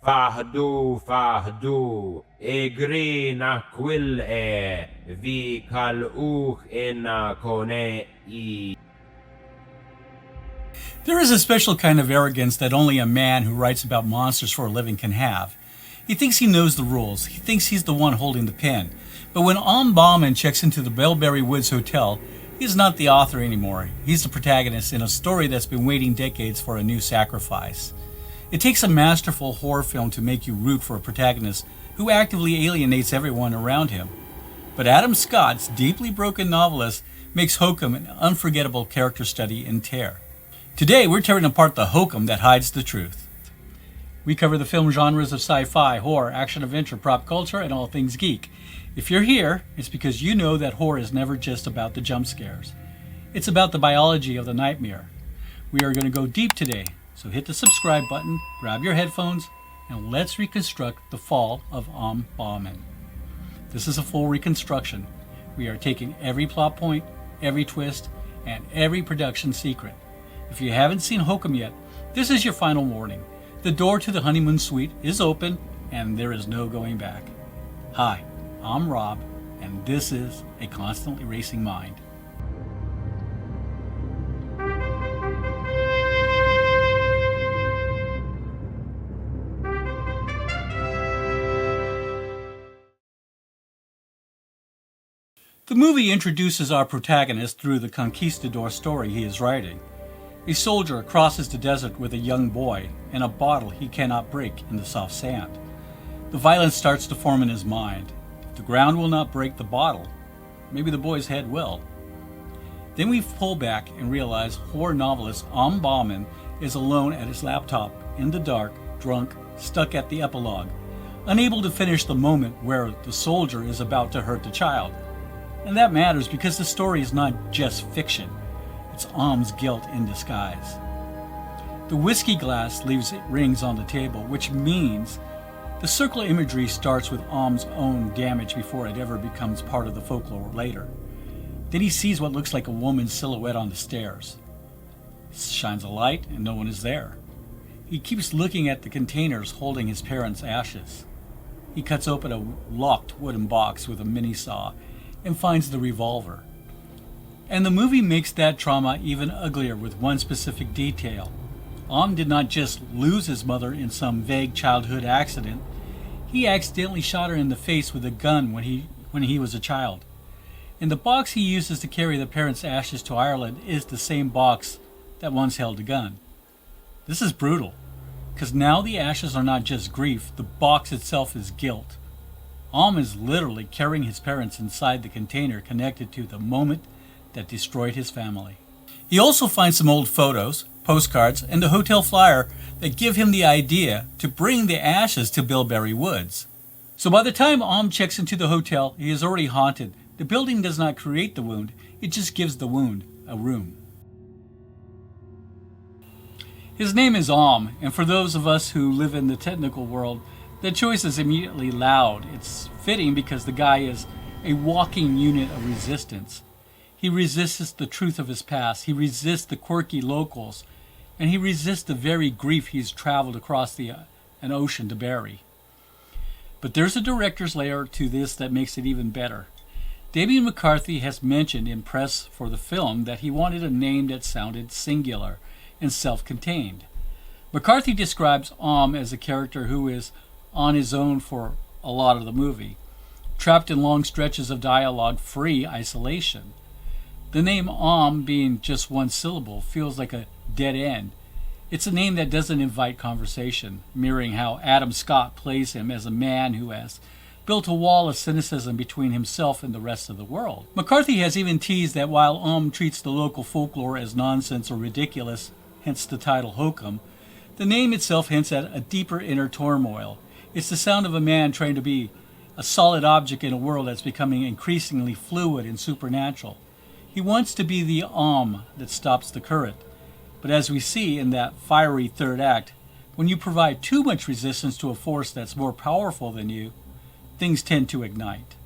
Fahdu, egri na quil vi kaluch in kone e. There is a special kind of arrogance that only a man who writes about monsters for a living can have. He thinks he knows the rules. He thinks he's the one holding the pen. But when Ohm Bauman checks into the Bilberry Woods Hotel, he's not the author anymore. He's the protagonist in a story that's been waiting decades for a new sacrifice. It takes a masterful horror film to make you root for a protagonist who actively alienates everyone around him. But Adam Scott's deeply broken novelist makes Hokum an unforgettable character study in terror. Today, we're tearing apart the Hokum that hides the truth. We cover the film genres of sci-fi, horror, action-adventure, pop culture, and all things geek. If you're here, it's because you know that horror is never just about the jump scares. It's about the biology of the nightmare. We are going to go deep today, so hit the subscribe button, grab your headphones, and let's reconstruct the fall of Ohm Bauman. This is a full reconstruction. We are taking every plot point, every twist, and every production secret. If you haven't seen Hokum yet, this is your final warning. The door to the honeymoon suite is open, and there is no going back. Hi, I'm Rob, and this is A Constantly Racing Mind. The movie introduces our protagonist through the Conquistador story he is writing. A soldier crosses the desert with a young boy and a bottle he cannot break in the soft sand. The violence starts to form in his mind. If the ground will not break the bottle, maybe the boy's head will. Then we pull back and realize horror novelist Ohm Bauman is alone at his laptop, in the dark, drunk, stuck at the epilogue, unable to finish the moment where the soldier is about to hurt the child. And that matters because the story is not just fiction. It's Ohm's guilt in disguise. The whiskey glass leaves rings on the table, which means the circular imagery starts with Ohm's own damage before it ever becomes part of the folklore later. Then he sees what looks like a woman's silhouette on the stairs. He shines a light and no one is there. He keeps looking at the containers holding his parents' ashes. He cuts open a locked wooden box with a mini saw and finds the revolver. And the movie makes that trauma even uglier with one specific detail. Ohm did not just lose his mother in some vague childhood accident. He accidentally shot her in the face with a gun when he was a child. And the box he uses to carry the parents' ashes to Ireland is the same box that once held a gun. This is brutal, because now the ashes are not just grief, the box itself is guilt. Ohm is literally carrying his parents inside the container connected to the moment that destroyed his family. He also finds some old photos, postcards, and a hotel flyer that give him the idea to bring the ashes to Bilberry Woods. So by the time Ohm checks into the hotel, he is already haunted. The building does not create the wound, it just gives the wound a room. His name is Ohm, and for those of us who live in the technical world, the choice is immediately loud. It's fitting because the guy is a walking unit of resistance. He resists the truth of his past, he resists the quirky locals, and he resists the very grief he's traveled across an ocean to bury. But there's a director's layer to this that makes it even better. Damian McCarthy has mentioned in press for the film that he wanted a name that sounded singular and self-contained. McCarthy describes Ohm as a character who is on his own for a lot of the movie, trapped in long stretches of dialogue-free isolation. The name Ohm being just one syllable feels like a dead end. It's a name that doesn't invite conversation, mirroring how Adam Scott plays him as a man who has built a wall of cynicism between himself and the rest of the world. McCarthy has even teased that while Ohm treats the local folklore as nonsense or ridiculous, hence the title Hokum, the name itself hints at a deeper inner turmoil. It's the sound of a man trying to be a solid object in a world that's becoming increasingly fluid and supernatural. He wants to be the Ohm that stops the current. But as we see in that fiery third act, when you provide too much resistance to a force that's more powerful than you, things tend to ignite.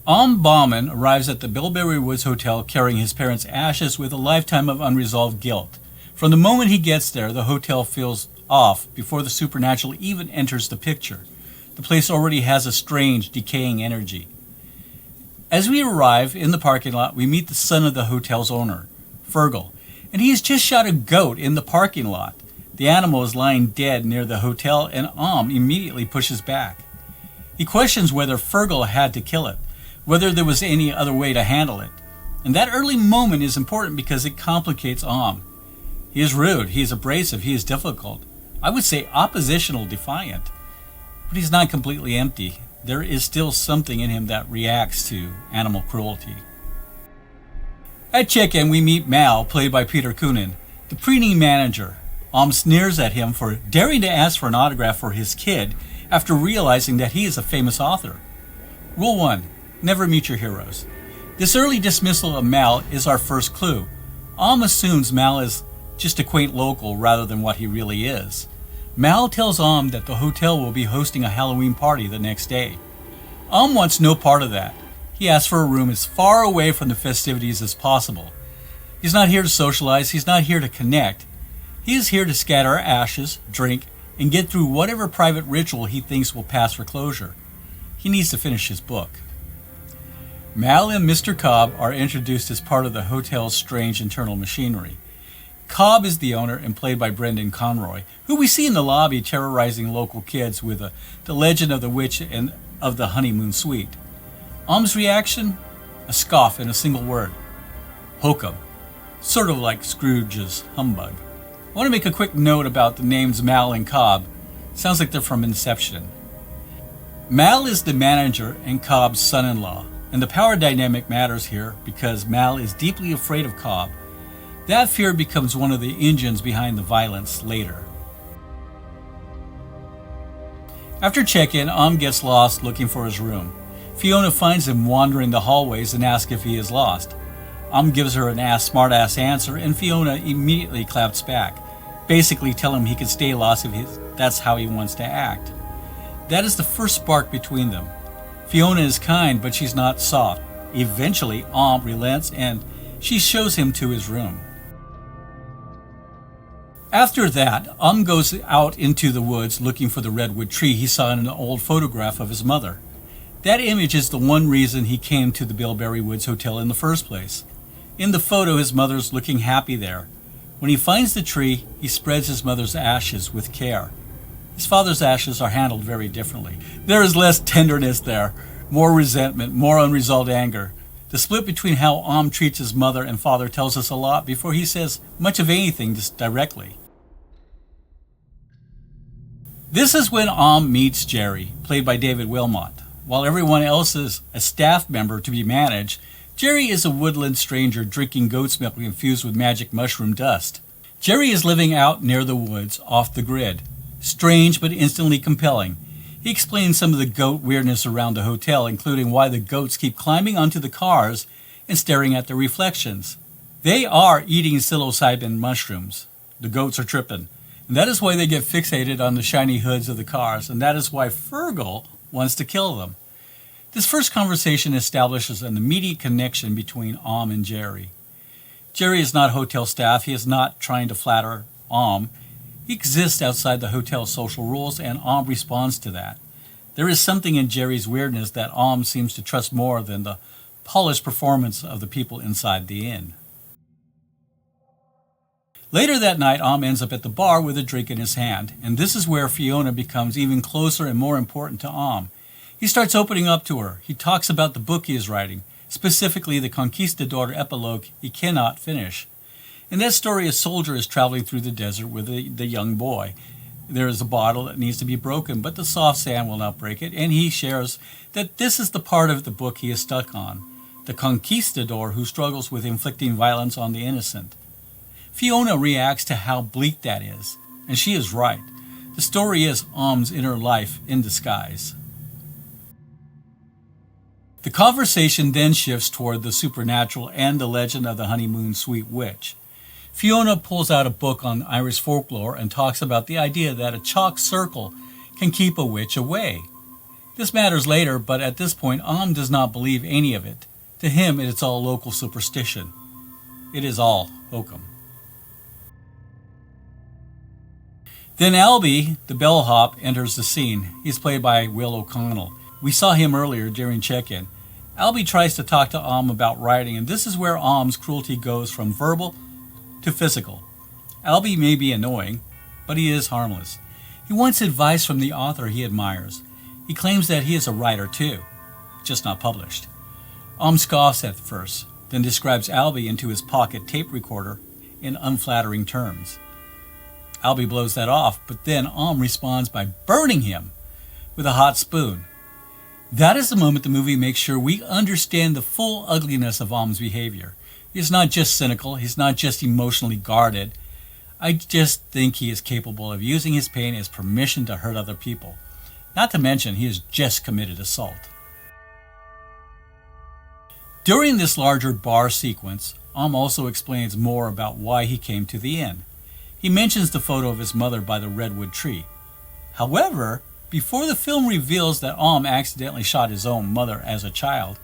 Ohm Bauman arrives at the Bilberry Woods Hotel carrying his parents' ashes with a lifetime of unresolved guilt. From the moment he gets there, the hotel feels off before the supernatural even enters the picture. The place already has a strange, decaying energy. As we arrive in the parking lot, we meet the son of the hotel's owner, Fergal, and he has just shot a goat in the parking lot. The animal is lying dead near the hotel, and Ohm immediately pushes back. He questions whether Fergal had to kill it, whether there was any other way to handle it. And that early moment is important because it complicates Ohm. He is rude, he is abrasive, he is difficult. I would say oppositional, defiant. But he's not completely empty. There is still something in him that reacts to animal cruelty. At check-in, we meet Mal, played by Peter Coonan, the preening manager. Ohm sneers at him for daring to ask for an autograph for his kid after realizing that he is a famous author. Rule 1. Never meet your heroes. This early dismissal of Mal is our first clue. Ohm assumes Mal is just a quaint local rather than what he really is. Mal tells Ohm that the hotel will be hosting a Halloween party the next day. Ohm wants no part of that. He asks for a room as far away from the festivities as possible. He's not here to socialize, he's not here to connect. He is here to scatter ashes, drink, and get through whatever private ritual he thinks will pass for closure. He needs to finish his book. Mal and Mr. Cobb are introduced as part of the hotel's strange internal machinery. Cobb is the owner and played by Brendan Conroy, who we see in the lobby terrorizing local kids with the legend of the witch and of the honeymoon suite. Ohm's reaction? A scoff in a single word. Hokum. Sort of like Scrooge's humbug. I want to make a quick note about the names Mal and Cobb. Sounds like they're from Inception. Mal is the manager and Cobb's son-in-law, and the power dynamic matters here because Mal is deeply afraid of Cobb. That fear becomes one of the engines behind the violence later. After check-in, Ohm gets lost looking for his room. Fiona finds him wandering the hallways and asks if he is lost. Ohm gives her an smart-ass answer, and Fiona immediately claps back, basically telling him he can stay lost if that's how he wants to act. That is the first spark between them. Fiona is kind, but she's not soft. Eventually, Ohm relents, and she shows him to his room. After that, Ohm goes out into the woods looking for the redwood tree he saw in an old photograph of his mother. That image is the one reason he came to the Bilberry Woods Hotel in the first place. In the photo, his mother's looking happy there. When he finds the tree, he spreads his mother's ashes with care. His father's ashes are handled very differently. There is less tenderness there, more resentment, more unresolved anger. The split between how Ohm treats his mother and father tells us a lot before he says much of anything just directly. This is when Ohm meets Jerry, played by David Wilmot. While everyone else is a staff member to be managed, Jerry is a woodland stranger drinking goat's milk infused with magic mushroom dust. Jerry is living out near the woods, off the grid. Strange but instantly compelling. He explains some of the goat weirdness around the hotel, including why the goats keep climbing onto the cars and staring at their reflections. They are eating psilocybin mushrooms. The goats are tripping. And that is why they get fixated on the shiny hoods of the cars, and that is why Fergal wants to kill them. This first conversation establishes an immediate connection between Ohm and Jerry. Jerry is not hotel staff. He is not trying to flatter Ohm. He exists outside the hotel's social rules, and Ohm responds to that. There is something in Jerry's weirdness that Ohm seems to trust more than the polished performance of the people inside the inn. Later that night, Ohm ends up at the bar with a drink in his hand, and this is where Fiona becomes even closer and more important to Ohm. He starts opening up to her. He talks about the book he is writing, specifically the Conquistador epilogue he cannot finish. In that story, a soldier is traveling through the desert with the young boy. There is a bottle that needs to be broken, but the soft sand will not break it, and he shares that this is the part of the book he is stuck on, the Conquistador who struggles with inflicting violence on the innocent. Fiona reacts to how bleak that is, and she is right. The story is Ohm's inner life in disguise. The conversation then shifts toward the supernatural and the legend of the honeymoon sweet witch. Fiona pulls out a book on Irish folklore and talks about the idea that a chalk circle can keep a witch away. This matters later, but at this point, Ohm does not believe any of it. To him, it is all local superstition. It is all Hokum. Then Albie, the bellhop, enters the scene. He's played by Will O'Connell. We saw him earlier during check-in. Albie tries to talk to Ohm about writing, and this is where Ohm's cruelty goes from verbal to physical. Albie may be annoying, but he is harmless. He wants advice from the author he admires. He claims that he is a writer too, just not published. Ohm scoffs at first, then describes Albie into his pocket tape recorder in unflattering terms. Albie blows that off, but then Ohm responds by burning him with a hot spoon. That is the moment the movie makes sure we understand the full ugliness of Ohm's behavior. He's not just cynical, he's not just emotionally guarded. I just think he is capable of using his pain as permission to hurt other people. Not to mention, he has just committed assault. During this larger bar sequence, Ohm also explains more about why he came to the inn. He mentions the photo of his mother by the redwood tree. However, before the film reveals that Ohm accidentally shot his own mother as a child,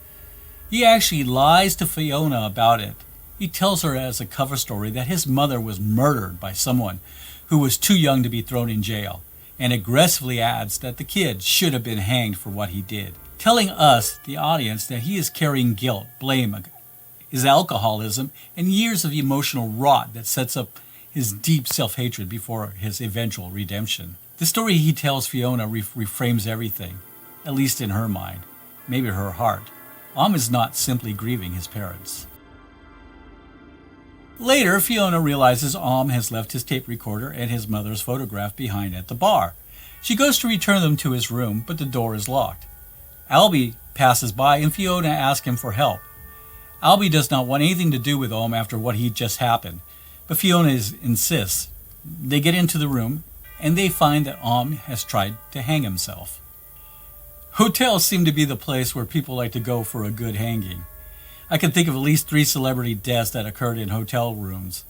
he actually lies to Fiona about it. He tells her as a cover story that his mother was murdered by someone who was too young to be thrown in jail, and aggressively adds that the kid should have been hanged for what he did, telling us, the audience, that he is carrying guilt, blame, his alcoholism, and years of emotional rot that sets up his deep self-hatred before his eventual redemption. The story he tells Fiona reframes everything, at least in her mind, maybe her heart. Ohm is not simply grieving his parents. Later, Fiona realizes Ohm has left his tape recorder and his mother's photograph behind at the bar. She goes to return them to his room, but the door is locked. Albie passes by and Fiona asks him for help. Albie does not want anything to do with Ohm after what had just happened, but Fiona insists. They get into the room, and they find that Ohm has tried to hang himself. Hotels seem to be the place where people like to go for a good hanging. I can think of at least 3 celebrity deaths that occurred in hotel rooms.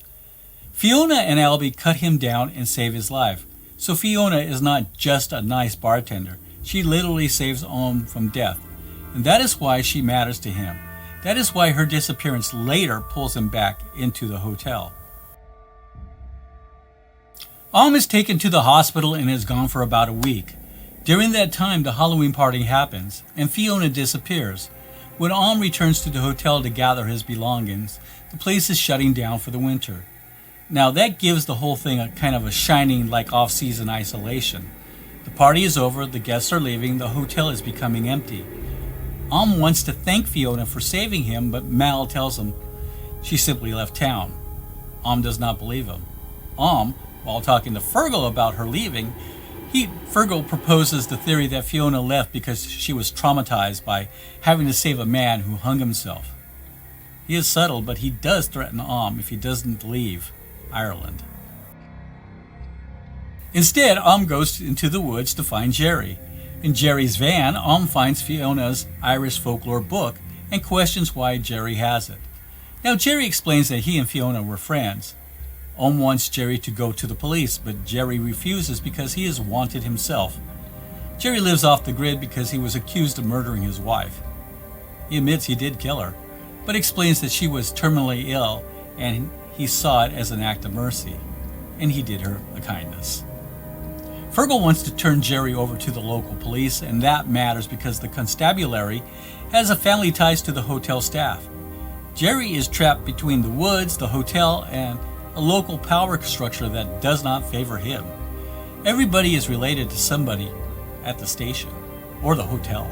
Fiona and Albie cut him down and save his life. So Fiona is not just a nice bartender. She literally saves Ohm from death. And that is why she matters to him. That is why her disappearance later pulls him back into the hotel. Ohm is taken to the hospital and is gone for about a week. During that time, the Halloween party happens, and Fiona disappears. When Ohm returns to the hotel to gather his belongings, the place is shutting down for the winter. Now that gives the whole thing a kind of a shining like off-season isolation. The party is over, the guests are leaving, the hotel is becoming empty. Ohm wants to thank Fiona for saving him, but Mal tells him she simply left town. Ohm does not believe him. Ohm, while talking to Fergal about her leaving, Fergal proposes the theory that Fiona left because she was traumatized by having to save a man who hung himself. He is subtle, but he does threaten Ohm if he doesn't leave Ireland. Instead, Ohm goes into the woods to find Jerry. In Jerry's van, Ohm finds Fiona's Irish folklore book and questions why Jerry has it. Now, Jerry explains that he and Fiona were friends. Ohm wants Jerry to go to the police, but Jerry refuses because he is wanted himself. Jerry lives off the grid because he was accused of murdering his wife. He admits he did kill her, but explains that she was terminally ill and he saw it as an act of mercy, and he did her a kindness. Fergal wants to turn Jerry over to the local police, and that matters because the constabulary has a family ties to the hotel staff. Jerry is trapped between the woods, the hotel, and a local power structure that does not favor him. Everybody is related to somebody at the station or the hotel.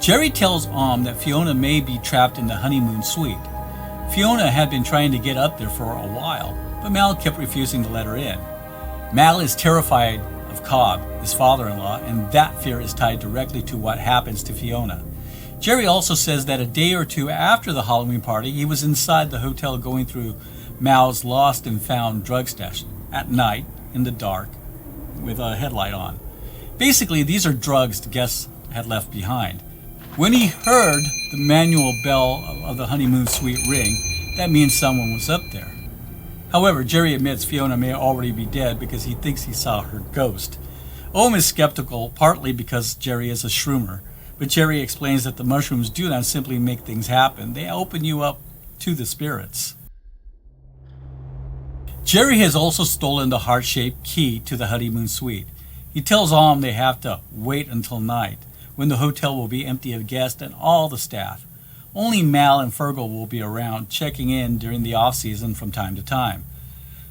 Jerry tells Ohm that Fiona may be trapped in the honeymoon suite. Fiona had been trying to get up there for a while, but Mal kept refusing to let her in. Mal is terrified of Cobb, his father-in-law, and that fear is tied directly to what happens to Fiona. Jerry also says that a day or two after the Halloween party, he was inside the hotel going through Mal's lost and found drug stash at night in the dark with a headlight on. Basically, these are drugs the guests had left behind. When he heard the manual bell of the honeymoon suite ring, that means someone was up there. However, Jerry admits Fiona may already be dead because he thinks he saw her ghost. Ohm is skeptical, partly because Jerry is a shroomer, but Jerry explains that the mushrooms do not simply make things happen, they open you up to the spirits. Jerry has also stolen the heart-shaped key to the honeymoon suite. He tells Ohm they have to wait until night, when the hotel will be empty of guests and all the staff. Only Mal and Fergal will be around, checking in during the off-season from time to time.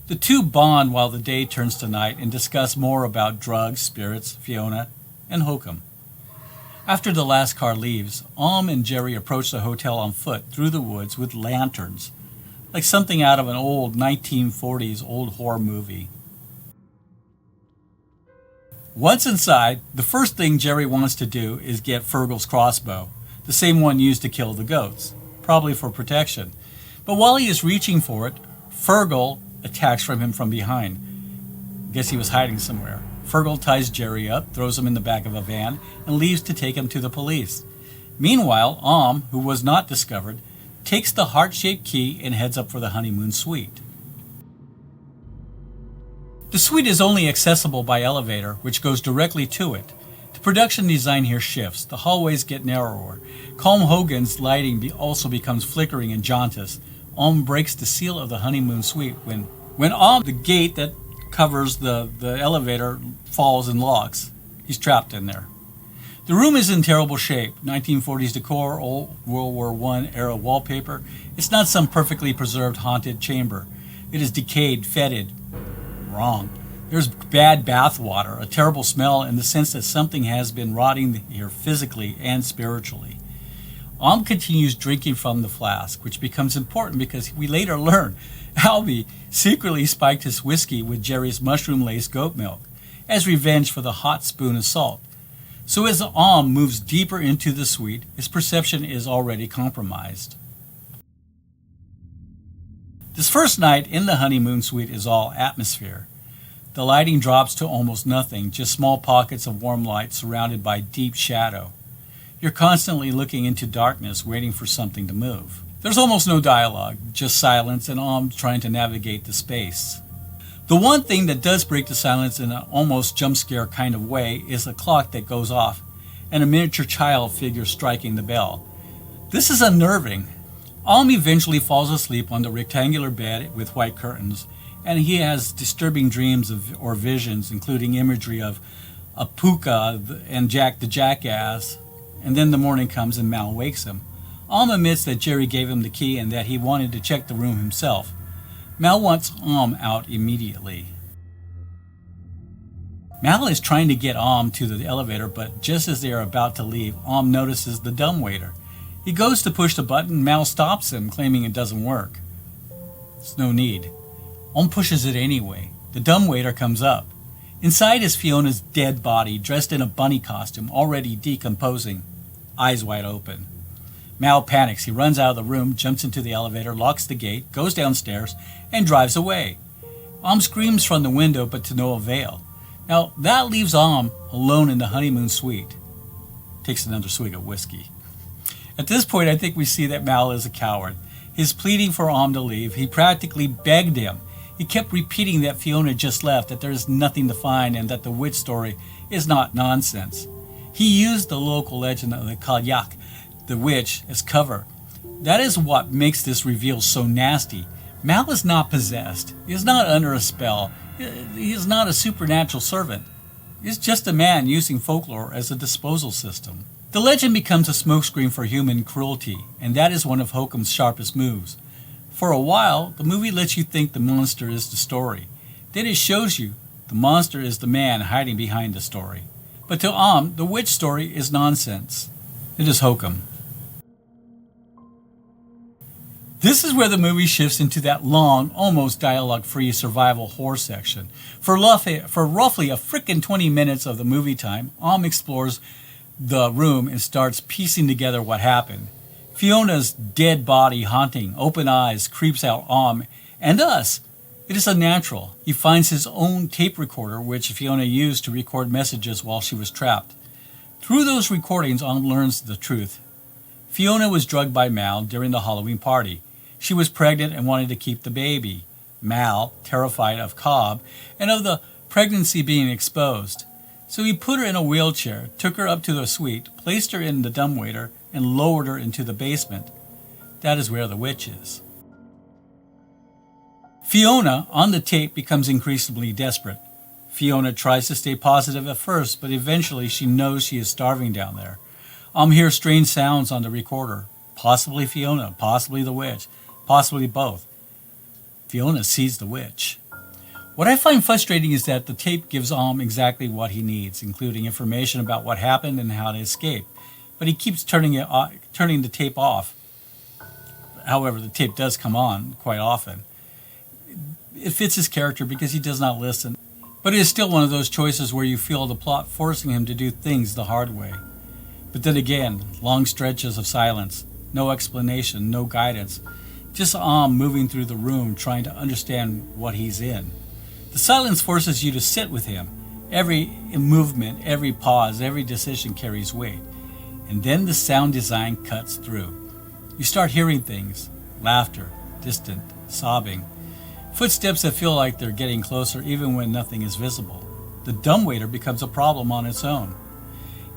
The two bond while the day turns to night and discuss more about drugs, spirits, Fiona, and Hokum. After the last car leaves, Ohm and Jerry approach the hotel on foot through the woods with lanterns, like something out of an old 1940s old horror movie. Once inside, the first thing Jerry wants to do is get Fergal's crossbow, the same one used to kill the goats, probably for protection. But while he is reaching for it, Fergal attacks from him from behind. Guess he was hiding somewhere. Fergal ties Jerry up, throws him in the back of a van, and leaves to take him to the police. Meanwhile, Ohm, who was not discovered, takes the heart-shaped key and heads up for the honeymoon suite. The suite is only accessible by elevator, which goes directly to it. The production design here shifts. The hallways get narrower. Colm Hogan's lighting also becomes flickering and jaundiced. Ohm breaks the seal of the honeymoon suite when Ohm, the gate that covers the elevator, falls and locks. He's trapped in there. The room is in terrible shape. 1940s decor, old World War I era wallpaper. It's not some perfectly preserved haunted chamber. It is decayed, fetid. Wrong. There's bad bath water, a terrible smell in the sense that something has been rotting here physically and spiritually. Ohm continues drinking from the flask, which becomes important because we later learn Albie secretly spiked his whiskey with Jerry's mushroom-laced goat milk as revenge for the hot spoon assault. So as Ohm moves deeper into the suite, his perception is already compromised. This first night in the honeymoon suite is all atmosphere. The lighting drops to almost nothing, just small pockets of warm light surrounded by deep shadow. You're constantly looking into darkness, waiting for something to move. There's almost no dialogue, just silence and Ohm trying to navigate the space. The one thing that does break the silence in an almost jump scare kind of way is a clock that goes off and a miniature child figure striking the bell. This is unnerving. Ohm eventually falls asleep on the rectangular bed with white curtains, and he has disturbing dreams or visions, including imagery of a puka and Jack the Jackass, and then the morning comes and Mal wakes him. Ohm admits that Jerry gave him the key and that he wanted to check the room himself. Mal wants Ohm out immediately. Mal is trying to get Ohm to the elevator, but just as they are about to leave, Ohm notices the dumbwaiter. He goes to push the button, Mal stops him, claiming it doesn't work. It's no need. Ohm pushes it anyway. The dumbwaiter comes up. Inside is Fiona's dead body, dressed in a bunny costume, already decomposing, eyes wide open. Mal panics. He runs out of the room, jumps into the elevator, locks the gate, goes downstairs, and drives away. Ohm screams from the window, but to no avail. Now, that leaves Ohm alone in the honeymoon suite. Takes another swig of whiskey. At this point, I think we see that Mal is a coward. His pleading for Ohm to leave, he practically begged him. He kept repeating that Fiona just left, that there is nothing to find, and that the witch story is not nonsense. He used the local legend of the Cailleach, the witch, as cover. That is what makes this reveal so nasty. Mal is not possessed. He is not under a spell. He is not a supernatural servant. He is just a man using folklore as a disposal system. The legend becomes a smokescreen for human cruelty, and that is one of Hokum's sharpest moves. For a while, the movie lets you think the monster is the story. Then it shows you the monster is the man hiding behind the story. But to Ohm, the witch story is nonsense. It is Hokum. This is where the movie shifts into that long, almost dialogue-free survival horror section. For roughly a frickin' 20 minutes of the movie time, Ohm explores the room and starts piecing together what happened. Fiona's dead body haunting, open eyes, creeps out Ohm and us. It is unnatural. He finds his own tape recorder, which Fiona used to record messages while she was trapped. Through those recordings, Ohm learns the truth. Fiona was drugged by Mal during the Halloween party. She was pregnant and wanted to keep the baby. Mal, terrified of Cobb and of the pregnancy being exposed. So he put her in a wheelchair, took her up to the suite, placed her in the dumbwaiter, and lowered her into the basement. That is where the witch is. Fiona, on the tape, becomes increasingly desperate. Fiona tries to stay positive at first, but eventually she knows she is starving down there. Hears strange sounds on the recorder. Possibly Fiona, possibly the witch, possibly both. Fiona sees the witch. What I find frustrating is that the tape gives Ohm exactly what he needs, including information about what happened and how to escape. But he keeps turning the tape off. However, the tape does come on quite often. It fits his character because he does not listen. But it is still one of those choices where you feel the plot forcing him to do things the hard way. But then again, long stretches of silence, no explanation, no guidance. Just Ohm moving through the room trying to understand what he's in. The silence forces you to sit with him. Every movement, every pause, every decision carries weight. And then the sound design cuts through. You start hearing things, laughter, distant, sobbing, footsteps that feel like they're getting closer even when nothing is visible. The dumbwaiter becomes a problem on its own.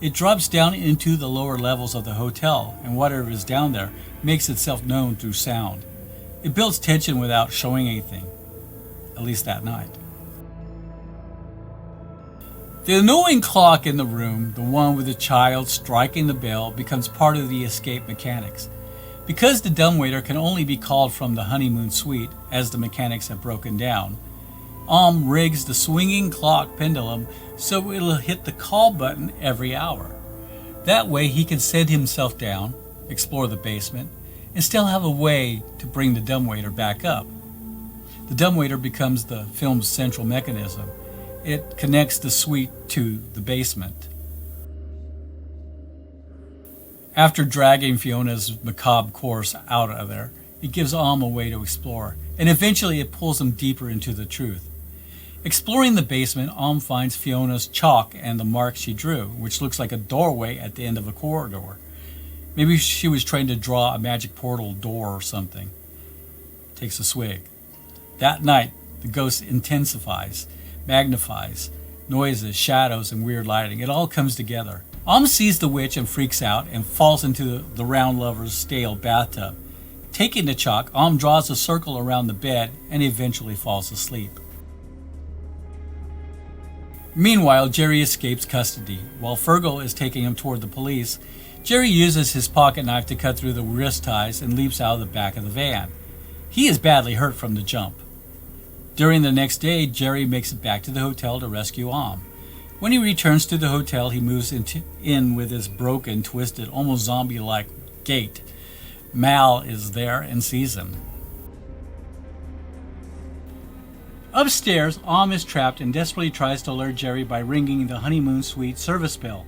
It drops down into the lower levels of the hotel, and whatever is down there makes itself known through sound. It builds tension without showing anything, at least that night. The annoying clock in the room, the one with the child striking the bell, becomes part of the escape mechanics. Because the dumbwaiter can only be called from the honeymoon suite, as the mechanics have broken down, Ohm rigs the swinging clock pendulum so it'll hit the call button every hour. That way he can send himself down, explore the basement, and still have a way to bring the dumbwaiter back up. The dumbwaiter becomes the film's central mechanism. It connects the suite to the basement. After dragging Fiona's macabre course out of there, it gives Ohm a way to explore, and eventually it pulls him deeper into the truth. Exploring the basement, Ohm finds Fiona's chalk and the mark she drew, which looks like a doorway at the end of a corridor. Maybe she was trying to draw a magic portal door or something. Takes a swig. That night, the ghost intensifies, magnifies, noises, shadows, and weird lighting. It all comes together. Ohm sees the witch and freaks out and falls into the round lover's stale bathtub. Taking the chalk, Ohm draws a circle around the bed and eventually falls asleep. Meanwhile, Jerry escapes custody. While Fergal is taking him toward the police, Jerry uses his pocket knife to cut through the wrist ties and leaps out of the back of the van. He is badly hurt from the jump. During the next day, Jerry makes it back to the hotel to rescue Ohm. When he returns to the hotel, he moves in with his broken, twisted, almost zombie-like gait. Mal is there and sees him. Upstairs, Ohm is trapped and desperately tries to alert Jerry by ringing the honeymoon suite service bell.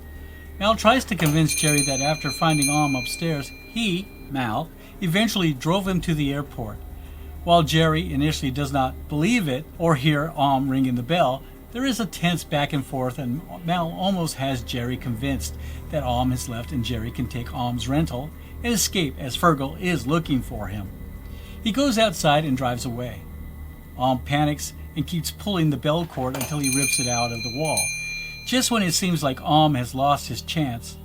Mal tries to convince Jerry that after finding Ohm upstairs, he, Mal, eventually drove him to the airport. While Jerry initially does not believe it or hear Ohm ringing the bell, there is a tense back and forth, and Mal almost has Jerry convinced that Ohm has left and Jerry can take Ohm's rental and escape as Fergal is looking for him. He goes outside and drives away. Ohm panics and keeps pulling the bell cord until he rips it out of the wall. Just when it seems like Ohm has lost his chance,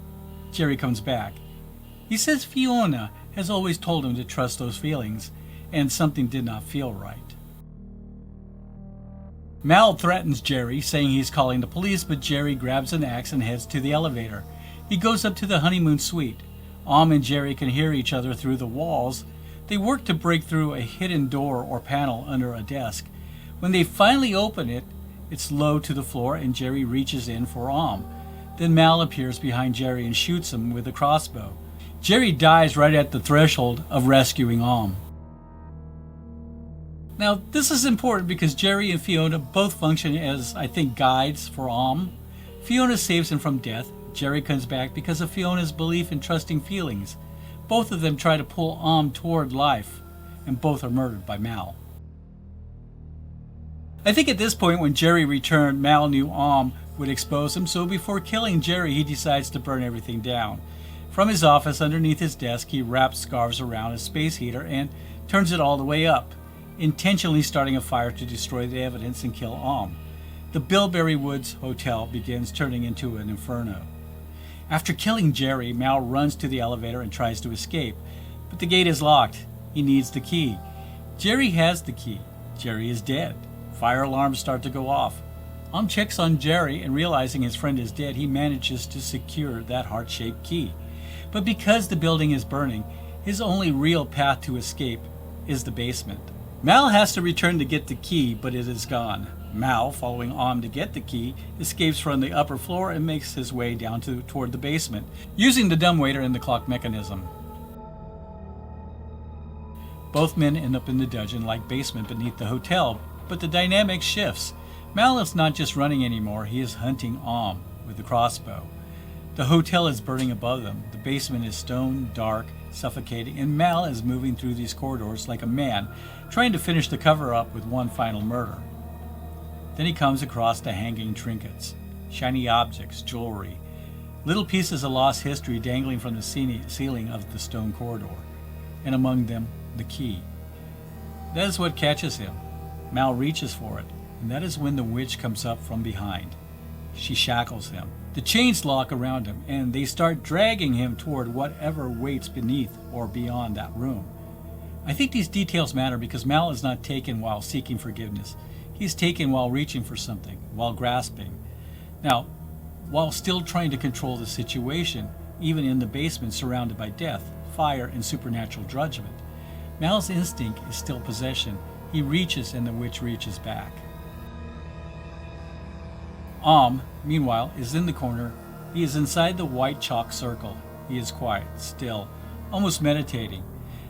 Jerry comes back. He says Fiona has always told him to trust those feelings, and something did not feel right. Mal threatens Jerry, saying he's calling the police, but Jerry grabs an axe and heads to the elevator. He goes up to the honeymoon suite. Ohm and Jerry can hear each other through the walls. They work to break through a hidden door or panel under a desk. When they finally open it, it's low to the floor and Jerry reaches in for Ohm. Then Mal appears behind Jerry and shoots him with a crossbow. Jerry dies right at the threshold of rescuing Ohm. Now, this is important because Jerry and Fiona both function as, I think, guides for Ohm. Fiona saves him from death. Jerry comes back because of Fiona's belief in trusting feelings. Both of them try to pull Ohm toward life, and both are murdered by Mal. I think at this point when Jerry returned, Mal knew Ohm would expose him, so before killing Jerry, he decides to burn everything down. From his office, underneath his desk, he wraps scarves around a space heater and turns it all the way up, intentionally starting a fire to destroy the evidence and kill Ohm. The Bilberry Woods Hotel begins turning into an inferno. After killing Jerry, Mal runs to the elevator and tries to escape, but the gate is locked. He needs the key. Jerry has the key. Jerry is dead. Fire alarms start to go off. Ohm checks on Jerry, and realizing his friend is dead, he manages to secure that heart-shaped key. But because the building is burning, his only real path to escape is the basement. Mal has to return to get the key, but it is gone. Mal, following Ohm to get the key, escapes from the upper floor and makes his way down toward the basement, using the dumbwaiter and the clock mechanism. Both men end up in the dungeon-like basement beneath the hotel, but the dynamic shifts. Mal is not just running anymore, he is hunting Ohm with the crossbow. The hotel is burning above them. The basement is stone, dark, suffocating, and Mal is moving through these corridors like a man, trying to finish the cover-up with one final murder. Then he comes across the hanging trinkets, shiny objects, jewelry, little pieces of lost history dangling from the ceiling of the stone corridor, and among them, the key. That is what catches him. Mal reaches for it, and that is when the witch comes up from behind. She shackles him. The chains lock around him, and they start dragging him toward whatever waits beneath or beyond that room. I think these details matter because Mal is not taken while seeking forgiveness. He's taken while reaching for something, while grasping. Now, while still trying to control the situation, even in the basement surrounded by death, fire, and supernatural judgment, Mal's instinct is still possession. He reaches and the witch reaches back. Ohm, meanwhile, is in the corner. He is inside the white chalk circle. He is quiet, still, almost meditating.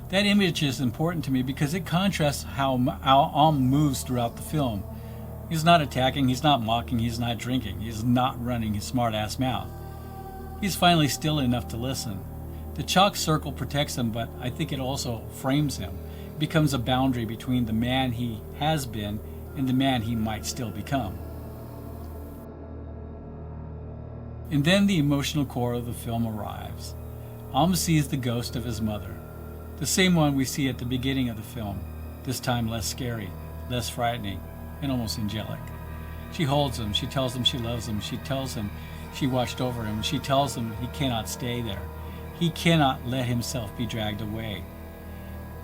That image is important to me because it contrasts how Ohm moves throughout the film. He's not attacking, he's not mocking, he's not drinking, he's not running his smart-ass mouth. He's finally still enough to listen. The chalk circle protects him, but I think it also frames him. It becomes a boundary between the man he has been and the man he might still become. And then the emotional core of the film arrives. Ohm sees the ghost of his mother, the same one we see at the beginning of the film, this time less scary, less frightening, and almost angelic. She holds him, she tells him she loves him, she tells him she watched over him, she tells him he cannot stay there. He cannot let himself be dragged away.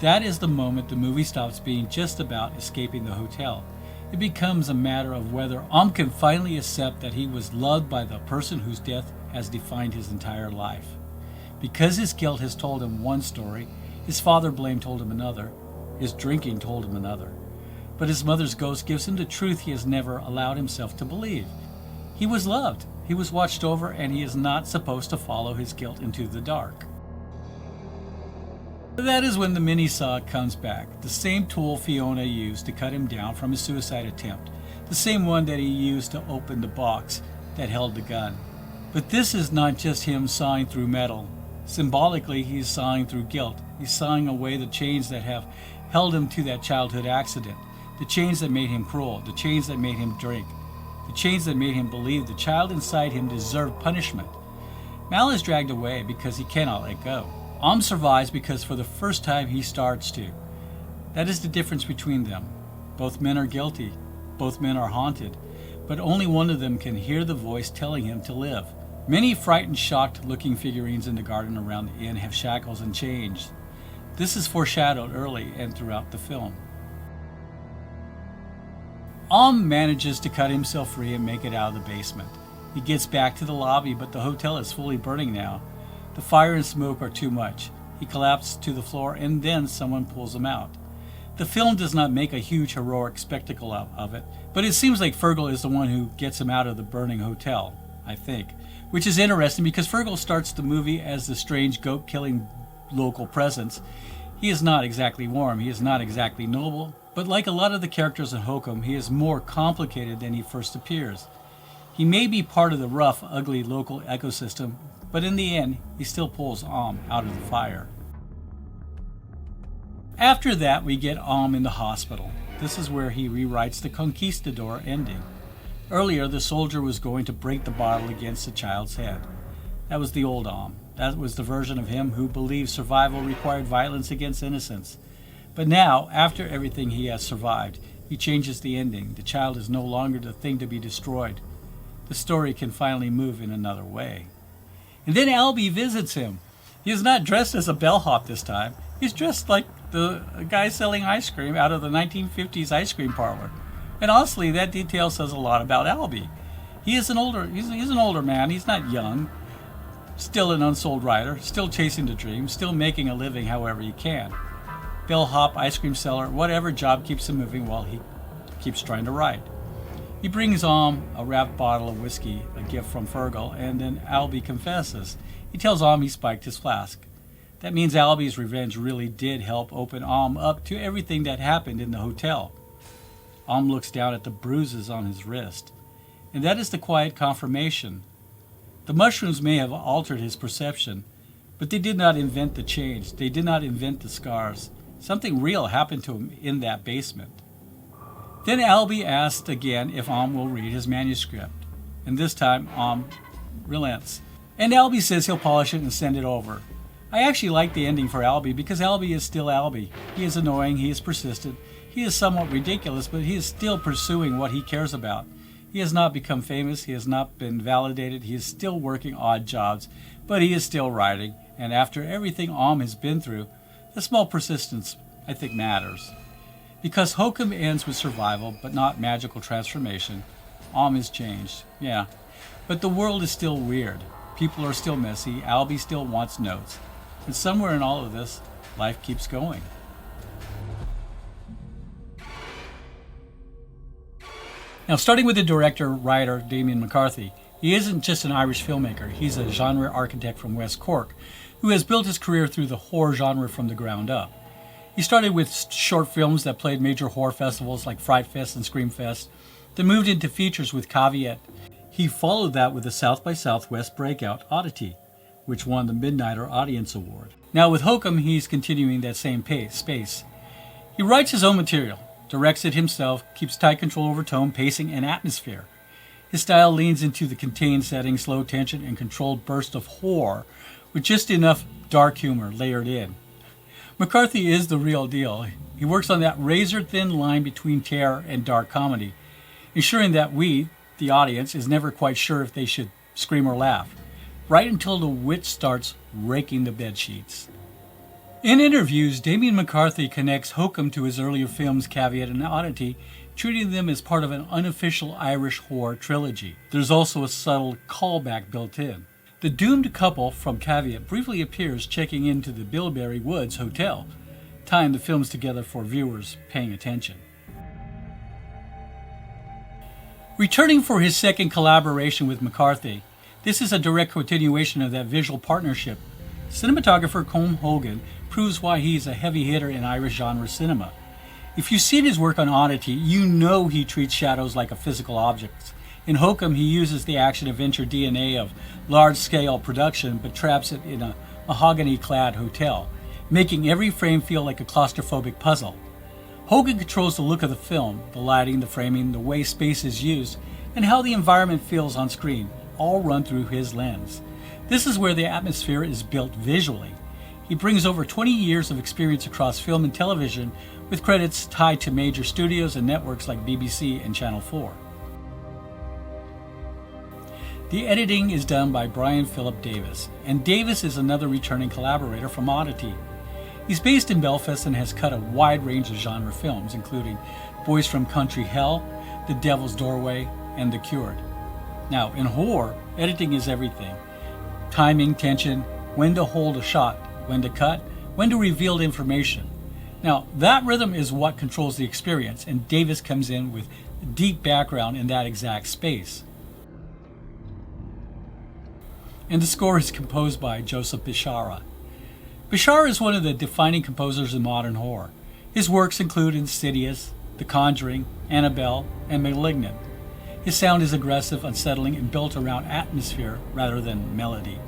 That is the moment the movie stops being just about escaping the hotel. It becomes a matter of whether Ohm can finally accept that he was loved by the person whose death has defined his entire life. Because his guilt has told him one story, his father blame told him another, his drinking told him another. But his mother's ghost gives him the truth he has never allowed himself to believe. He was loved, he was watched over, and he is not supposed to follow his guilt into the dark. That is when the mini-saw comes back, the same tool Fiona used to cut him down from his suicide attempt, the same one that he used to open the box that held the gun. But this is not just him sawing through metal. Symbolically, he's sawing through guilt. He's sawing away the chains that have held him to that childhood accident, the chains that made him cruel, the chains that made him drink, the chains that made him believe the child inside him deserved punishment. Mal is dragged away because he cannot let go. Ohm survives because for the first time he starts to. That is the difference between them. Both men are guilty. Both men are haunted. But only one of them can hear the voice telling him to live. Many frightened, shocked-looking figurines in the garden around the inn have shackles and chains. This is foreshadowed early and throughout the film. Ohm manages to cut himself free and make it out of the basement. He gets back to the lobby, but the hotel is fully burning now. The fire and smoke are too much. He collapses to the floor, and then someone pulls him out. The film does not make a huge heroic spectacle of it, but it seems like Fergal is the one who gets him out of the burning hotel, I think. Which is interesting because Fergal starts the movie as the strange goat-killing local presence. He is not exactly warm, he is not exactly noble, but like a lot of the characters in Hokum, he is more complicated than he first appears. He may be part of the rough, ugly local ecosystem, but in the end, he still pulls Ohm out of the fire. After that, we get Ohm in the hospital. This is where he rewrites the Conquistador ending. Earlier, the soldier was going to break the bottle against the child's head. That was the old Ohm. That was the version of him who believed survival required violence against innocence. But now, after everything he has survived, he changes the ending. The child is no longer the thing to be destroyed. The story can finally move in another way. And then Albie visits him. He is not dressed as a bellhop this time. He's dressed like the guy selling ice cream out of the 1950s ice cream parlor. And honestly, that detail says a lot about Albie. He's an older man. He's not young. Still an unsold writer, still chasing the dream, still making a living however he can. Bellhop, ice cream seller, whatever job keeps him moving while he keeps trying to write. He brings Ohm a wrapped bottle of whiskey, a gift from Fergal, and then Albie confesses. He tells Ohm he spiked his flask. That means Albie's revenge really did help open Ohm up to everything that happened in the hotel. Ohm looks down at the bruises on his wrist, and that is the quiet confirmation. The mushrooms may have altered his perception, but they did not invent the change. They did not invent the scars. Something real happened to him in that basement. Then Albie asked again if Ohm will read his manuscript, and this time Ohm relents. And Albie says he'll polish it and send it over. I actually like the ending for Albie because Albie is still Albie. He is annoying, he is persistent, he is somewhat ridiculous, but he is still pursuing what he cares about. He has not become famous, he has not been validated, he is still working odd jobs, but he is still writing, and after everything Ohm has been through, the small persistence, I think, matters. Because Hokum ends with survival, but not magical transformation, Ohm is changed, yeah. But the world is still weird. People are still messy, Albie still wants notes. And somewhere in all of this, life keeps going. Now, starting with the director-writer Damian McCarthy, he isn't just an Irish filmmaker, he's a genre architect from West Cork, who has built his career through the horror genre from the ground up. He started with short films that played major horror festivals like Fright Fest and Scream Fest, then moved into features with Cailleach. He followed that with the South by Southwest breakout Oddity, which won the Midnighter Audience Award. Now with Hokum, he's continuing that same space. He writes his own material, directs it himself, keeps tight control over tone, pacing, and atmosphere. His style leans into the contained setting, slow tension, and controlled burst of horror, with just enough dark humor layered in. McCarthy is the real deal. He works on that razor-thin line between terror and dark comedy, ensuring that we, the audience, is never quite sure if they should scream or laugh, right until the witch starts raking the bedsheets. In interviews, Damian McCarthy connects Hokum to his earlier films Cailleach and Oddity, treating them as part of an unofficial Irish horror trilogy. There's also a subtle callback built in. The doomed couple from Cailleach briefly appears checking into the Bilberry Woods Hotel, tying the films together for viewers paying attention. Returning for his second collaboration with McCarthy, this is a direct continuation of that visual partnership. Cinematographer Colm Hogan proves why he's a heavy hitter in Irish genre cinema. If you've seen his work on Oddity, you know he treats shadows like a physical object. In Hokum, he uses the action-adventure DNA of large-scale production but traps it in a mahogany-clad hotel, making every frame feel like a claustrophobic puzzle. Hogan controls the look of the film, the lighting, the framing, the way space is used, and how the environment feels on screen, all run through his lens. This is where the atmosphere is built visually. He brings over 20 years of experience across film and television, with credits tied to major studios and networks like BBC and Channel 4. The editing is done by Brian Philip Davis, and Davis is another returning collaborator from Oddity. He's based in Belfast and has cut a wide range of genre films, including Boys from Country Hell, The Devil's Doorway, and The Cured. Now, in horror, editing is everything. Timing, tension, when to hold a shot, when to cut, when to reveal information. Now, that rhythm is what controls the experience, and Davis comes in with a deep background in that exact space. And the score is composed by Joseph Bishara. Bishara is one of the defining composers in modern horror. His works include Insidious, The Conjuring, Annabelle, and Malignant. His sound is aggressive, unsettling, and built around atmosphere rather than melody.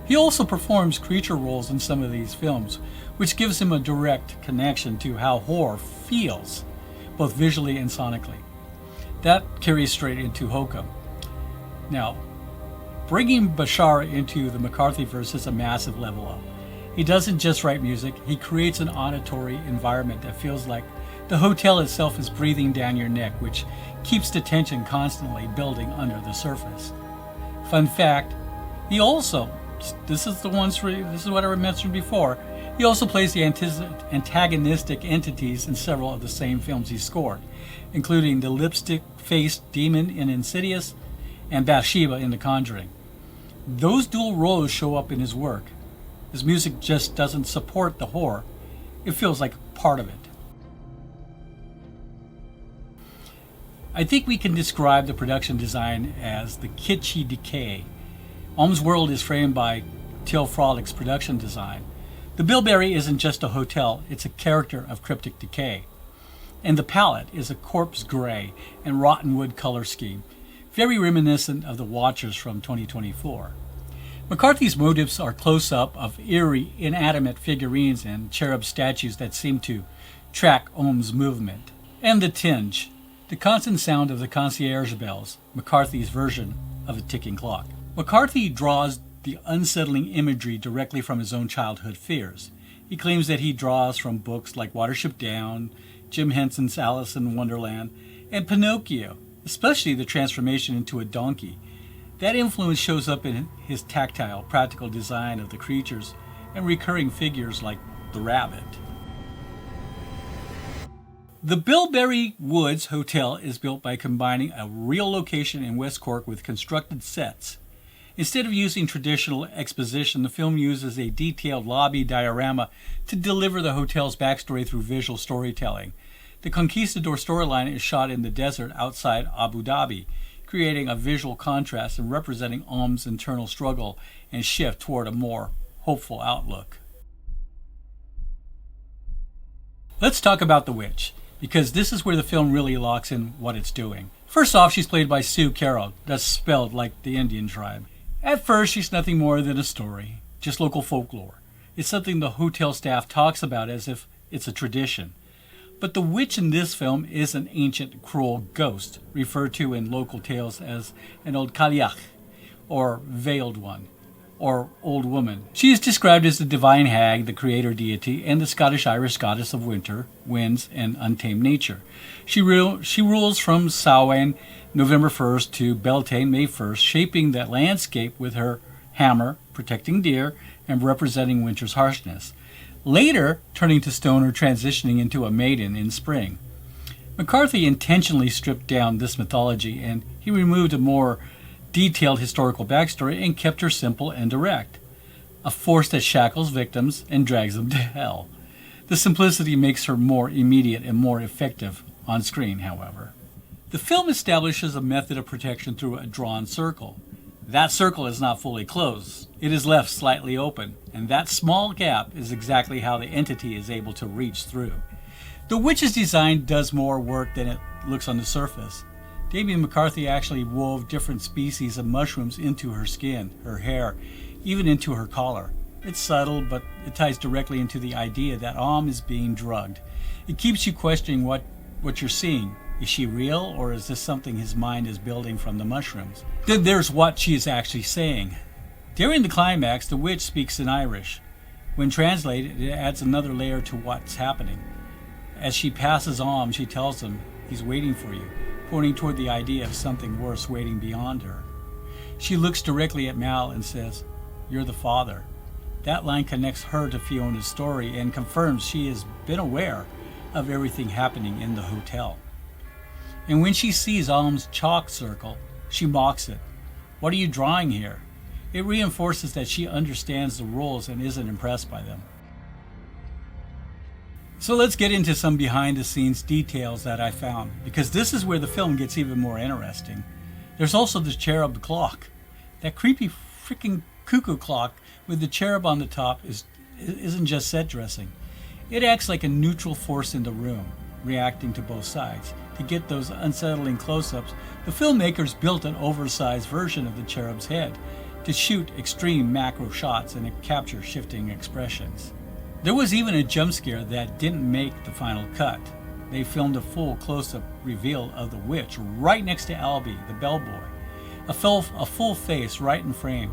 He also performs creature roles in some of these films, which gives him a direct connection to how horror feels, both visually and sonically. That carries straight into Hokum. Now, bringing Bishara into the McCarthyverse is a massive level up. He doesn't just write music, he creates an auditory environment that feels like the hotel itself is breathing down your neck, which keeps the tension constantly building under the surface. Fun fact, he also, this is what I mentioned before, He also plays the antagonistic entities in several of the same films he scored, including the lipstick-faced demon in Insidious and Bathsheba in The Conjuring. Those dual roles show up in his work. His music just doesn't support the horror. It feels like part of it. I think we can describe the production design as the kitschy decay. Ohm's world is framed by Till Frolick's production design. The Bilberry isn't just a hotel, it's a character of cryptic decay. And the palette is a corpse gray and rotten wood color scheme, very reminiscent of The Watchers from 2024. McCarthy's motifs are close-up of eerie, inanimate figurines and cherub statues that seem to track Ohm's movement. And the tinge, the constant sound of the concierge bells, McCarthy's version of a ticking clock. McCarthy draws the unsettling imagery directly from his own childhood fears. He claims that he draws from books like Watership Down, Jim Henson's Alice in Wonderland, and Pinocchio, especially the transformation into a donkey. That influence shows up in his tactile, practical design of the creatures and recurring figures like the rabbit. The Bilberry Woods Hotel is built by combining a real location in West Cork with constructed sets. Instead of using traditional exposition, the film uses a detailed lobby diorama to deliver the hotel's backstory through visual storytelling. The Conquistador storyline is shot in the desert outside Abu Dhabi, creating a visual contrast and representing Ohm's internal struggle and shift toward a more hopeful outlook. Let's talk about the witch, because this is where the film really locks in what it's doing. First off, she's played by Sue Carroll, that's spelled like the Indian tribe. At first, she's nothing more than a story, just local folklore. It's something the hotel staff talks about as if it's a tradition. But the witch in this film is an ancient, cruel ghost, referred to in local tales as an old Cailleach, or veiled one, or old woman. She is described as the divine hag, the creator deity, and the Scottish-Irish goddess of winter, winds, and untamed nature. She rules from Samhain, November 1st, to Beltane, May 1st, shaping that landscape with her hammer, protecting deer, and representing winter's harshness. Later, turning to stone or transitioning into a maiden in spring. McCarthy intentionally stripped down this mythology, and he removed a more detailed historical backstory and kept her simple and direct. A force that shackles victims and drags them to hell. The simplicity makes her more immediate and more effective on screen, however. The film establishes a method of protection through a drawn circle. That circle is not fully closed. It is left slightly open, and that small gap is exactly how the entity is able to reach through. The witch's design does more work than it looks on the surface. Damian McCarthy actually wove different species of mushrooms into her skin, her hair, even into her collar. It's subtle, but it ties directly into the idea that Ohm is being drugged. It keeps you questioning what you're seeing. Is she real, or is this something his mind is building from the mushrooms? Then there's what she is actually saying. During the climax, the witch speaks in Irish. When translated, it adds another layer to what's happening. As she passes Ohm, she tells him, "He's waiting for you," pointing toward the idea of something worse waiting beyond her. She looks directly at Mal and says, "You're the father." That line connects her to Fiona's story and confirms she has been aware of everything happening in the hotel. And when she sees Ohm's chalk circle, she mocks it. "What are you drawing here?" It reinforces that she understands the rules and isn't impressed by them. So let's get into some behind-the-scenes details that I found, because this is where the film gets even more interesting. There's also the cherub clock. That creepy freaking cuckoo clock with the cherub on the top isn't just set dressing. It acts like a neutral force in the room, reacting to both sides. To get those unsettling close-ups, the filmmakers built an oversized version of the cherub's head to shoot extreme macro shots and capture shifting expressions. There was even a jump scare that didn't make the final cut. They filmed a full close-up reveal of the witch right next to Albie, the bellboy. A full face right in frame,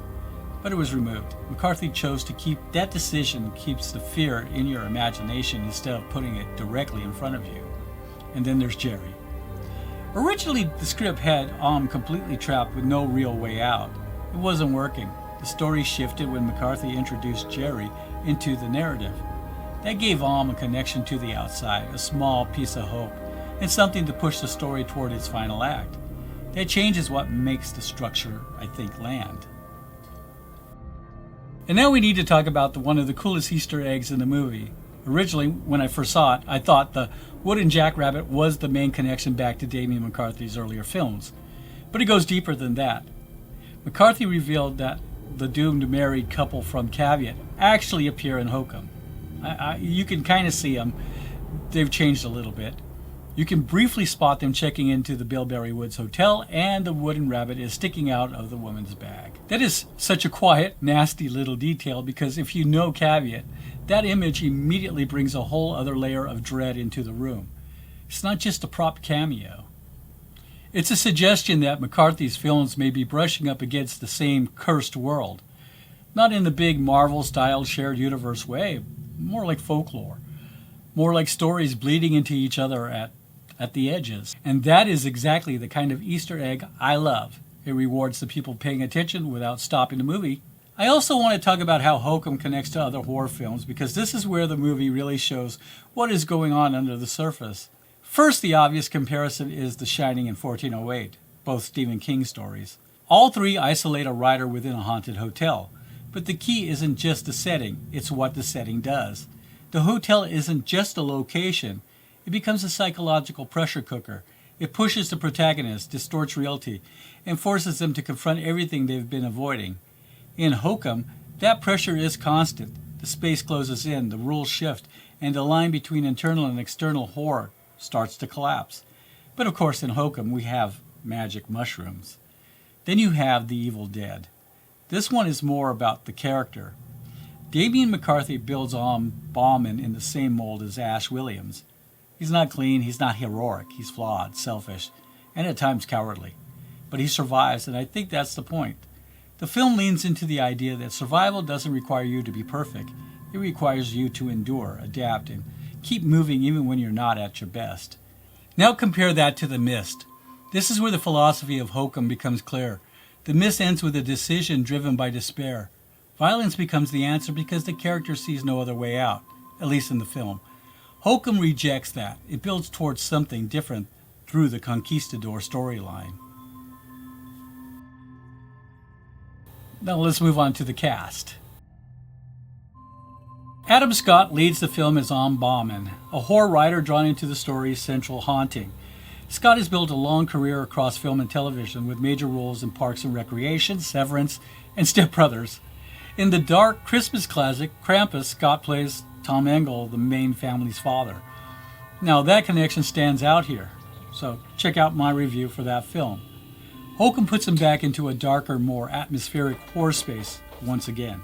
but it was removed. McCarthy chose to keep that decision, keeps the fear in your imagination instead of putting it directly in front of you. And then there's Jerry. Originally, the script had Ohm completely trapped with no real way out. It wasn't working. The story shifted when McCarthy introduced Jerry into the narrative. That gave Ohm a connection to the outside, a small piece of hope, and something to push the story toward its final act. That change is what makes the structure, I think, land. And now we need to talk about one of the coolest Easter eggs in the movie. Originally, when I first saw it, I thought the wooden jackrabbit was the main connection back to Damian McCarthy's earlier films. But it goes deeper than that. McCarthy revealed that the doomed married couple from Cailleach actually appear in Hokum. You can kind of see them. They've changed a little bit. You can briefly spot them checking into the Bilberry Woods Hotel, and the wooden rabbit is sticking out of the woman's bag. That is such a quiet, nasty little detail because if you know Cailleach, that image immediately brings a whole other layer of dread into the room. It's not just a prop cameo. It's a suggestion that McCarthy's films may be brushing up against the same cursed world. Not in the big Marvel-style shared universe way, more like folklore. More like stories bleeding into each other at the edges. And that is exactly the kind of Easter egg I love. It rewards the people paying attention without stopping the movie. I also want to talk about how Hokum connects to other horror films because this is where the movie really shows what is going on under the surface. First, the obvious comparison is The Shining and 1408, both Stephen King stories. All three isolate a writer within a haunted hotel, but the key isn't just the setting, it's what the setting does. The hotel isn't just a location, it becomes a psychological pressure cooker. It pushes the protagonist, distorts reality, and forces them to confront everything they've been avoiding. In Hokum, that pressure is constant. The space closes in, the rules shift, and the line between internal and external horror starts to collapse. But of course in Hokum we have magic mushrooms. Then you have The Evil Dead. This one is more about the character. Damian McCarthy builds Ohm Bauman in the same mold as Ash Williams. He's not clean, he's not heroic, he's flawed, selfish, and at times cowardly. But he survives, and I think that's the point. The film leans into the idea that survival doesn't require you to be perfect. It requires you to endure, adapt, and keep moving even when you're not at your best. Now compare that to The Mist. This is where the philosophy of Hokum becomes clear. The Mist ends with a decision driven by despair. Violence becomes the answer because the character sees no other way out, at least in the film. Hokum rejects that. It builds towards something different through the Conquistador storyline. Now let's move on to the cast. Adam Scott leads the film as Ohm Bauman, a horror writer drawn into the story's central haunting. Scott has built a long career across film and television with major roles in Parks and Recreation, Severance, and Step Brothers. In the dark Christmas classic, Krampus, Scott plays Tom Engel, the main family's father. Now that connection stands out here, so check out my review for that film. Hokum puts him back into a darker, more atmospheric horror space once again.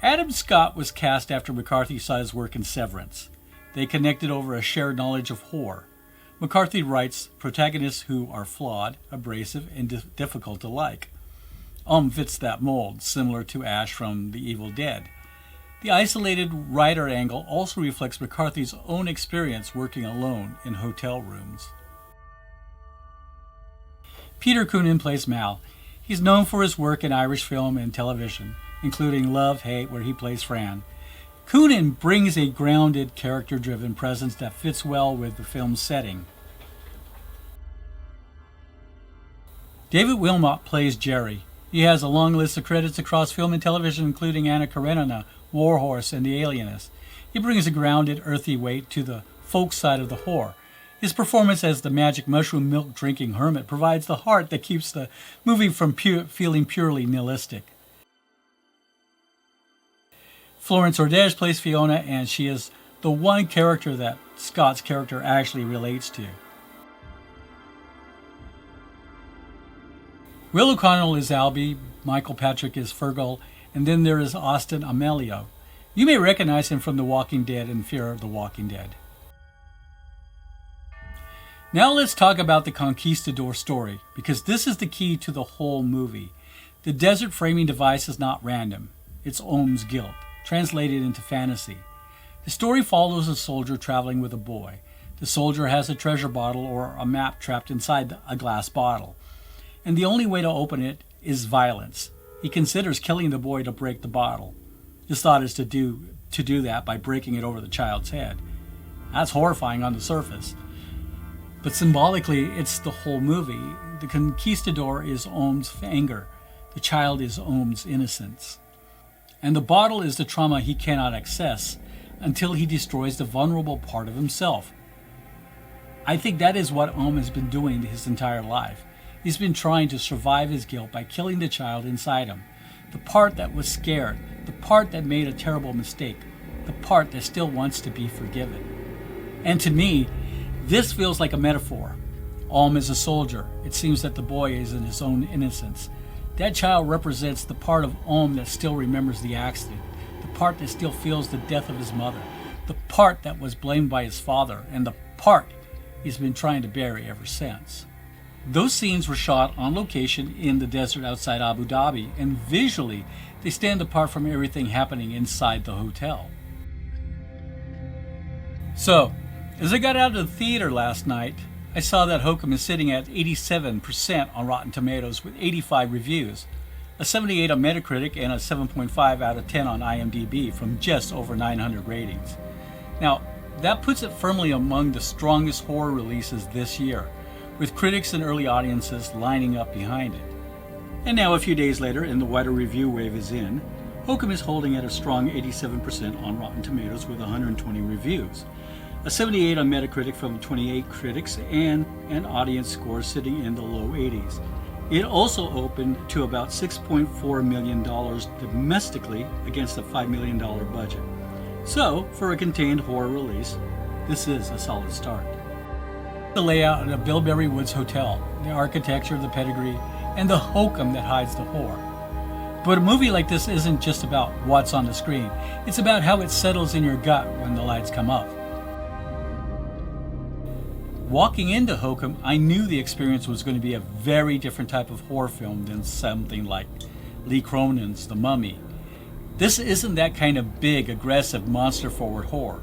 Adam Scott was cast after McCarthy saw his work in Severance. They connected over a shared knowledge of horror. McCarthy writes protagonists who are flawed, abrasive, and difficult to like. Fits that mold, similar to Ash from The Evil Dead. The isolated writer angle also reflects McCarthy's own experience working alone in hotel rooms. Peter Coonan plays Mal. He's known for his work in Irish film and television, including Love, Hate, where he plays Fran. Coonan brings a grounded, character-driven presence that fits well with the film's setting. David Wilmot plays Jerry. He has a long list of credits across film and television, including Anna Karenina, Warhorse, and The Alienist. He brings a grounded, earthy weight to the folk side of the horror. His performance as the magic mushroom milk-drinking hermit provides the heart that keeps the movie from feeling purely nihilistic. Florence Ordege plays Fiona, and she is the one character that Scott's character actually relates to. Will O'Connell is Albie, Michael Patrick is Fergal, and then there is Austin Amelio. You may recognize him from The Walking Dead and Fear of the Walking Dead. Now let's talk about the Conquistador story, because this is the key to the whole movie. The desert framing device is not random. It's Ohm's guilt, translated into fantasy. The story follows a soldier traveling with a boy. The soldier has a treasure bottle or a map trapped inside a glass bottle, and the only way to open it is violence. He considers killing the boy to break the bottle. His thought is to to do that by breaking it over the child's head. That's horrifying on the surface. But symbolically, it's the whole movie. The Conquistador is Ohm's anger. The child is Ohm's innocence. And the bottle is the trauma he cannot access until he destroys the vulnerable part of himself. I think that is what Ohm has been doing his entire life. He's been trying to survive his guilt by killing the child inside him. The part that was scared, the part that made a terrible mistake, the part that still wants to be forgiven. And to me, this feels like a metaphor. Ohm is a soldier. It seems that the boy is in his own innocence. That child represents the part of Ohm that still remembers the accident, the part that still feels the death of his mother, the part that was blamed by his father, and the part he's been trying to bury ever since. Those scenes were shot on location in the desert outside Abu Dhabi, and visually they stand apart from everything happening inside the hotel. So, as I got out of the theater last night, I saw that Hokum is sitting at 87% on Rotten Tomatoes with 85 reviews, a 78 on Metacritic, and a 7.5 out of 10 on IMDb from just over 900 ratings. Now, that puts it firmly among the strongest horror releases this year, with critics and early audiences lining up behind it. And now, a few days later, and the wider review wave is in, Hokum is holding at a strong 87% on Rotten Tomatoes with 120 reviews, a 78 on Metacritic from 28 critics, and an audience score sitting in the low 80s. It also opened to about $6.4 million domestically against a $5 million budget. So, for a contained horror release, this is a solid start. The layout of Bilberry Woods Hotel, the architecture, the pedigree, and the hokum that hides the horror. But a movie like this isn't just about what's on the screen. It's about how it settles in your gut when the lights come up. Walking into Hokum, I knew the experience was going to be a very different type of horror film than something like Lee Cronin's The Mummy. This isn't that kind of big, aggressive, monster-forward horror.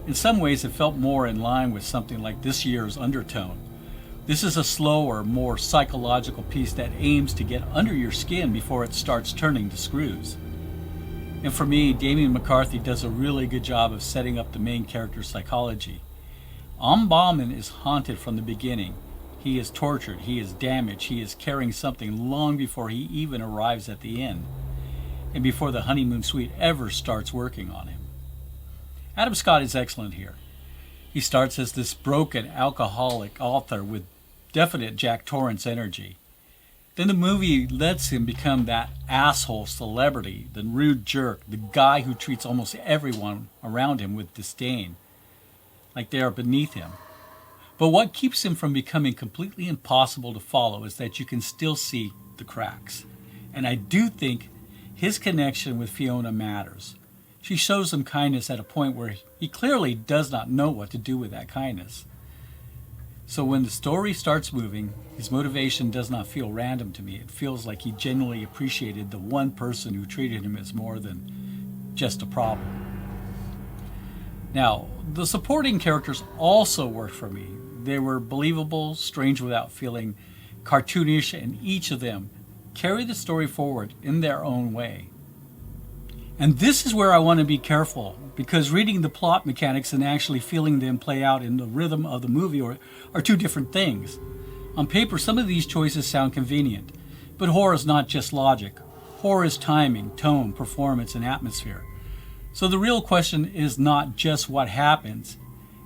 In some ways, it felt more in line with something like this year's Undertone. This is a slower, more psychological piece that aims to get under your skin before it starts turning to screws. And for me, Damian McCarthy does a really good job of setting up the main character's psychology. Ohm Bauman is haunted from the beginning. He is tortured, he is damaged, he is carrying something long before he even arrives at the end, and before the honeymoon suite ever starts working on him. Adam Scott is excellent here. He starts as this broken, alcoholic author with definite Jack Torrance energy. Then the movie lets him become that asshole celebrity, the rude jerk, the guy who treats almost everyone around him with disdain, like they are beneath him. But what keeps him from becoming completely impossible to follow is that you can still see the cracks. And I do think his connection with Fiona matters. She shows him kindness at a point where he clearly does not know what to do with that kindness. So when the story starts moving, his motivation does not feel random to me. It feels like he genuinely appreciated the one person who treated him as more than just a problem. Now, the supporting characters also worked for me. They were believable, strange without feeling cartoonish, and each of them carry the story forward in their own way. And this is where I want to be careful, because reading the plot mechanics and actually feeling them play out in the rhythm of the movie are two different things. On paper, some of these choices sound convenient, but horror is not just logic. Horror is timing, tone, performance, and atmosphere. So the real question is not just what happens,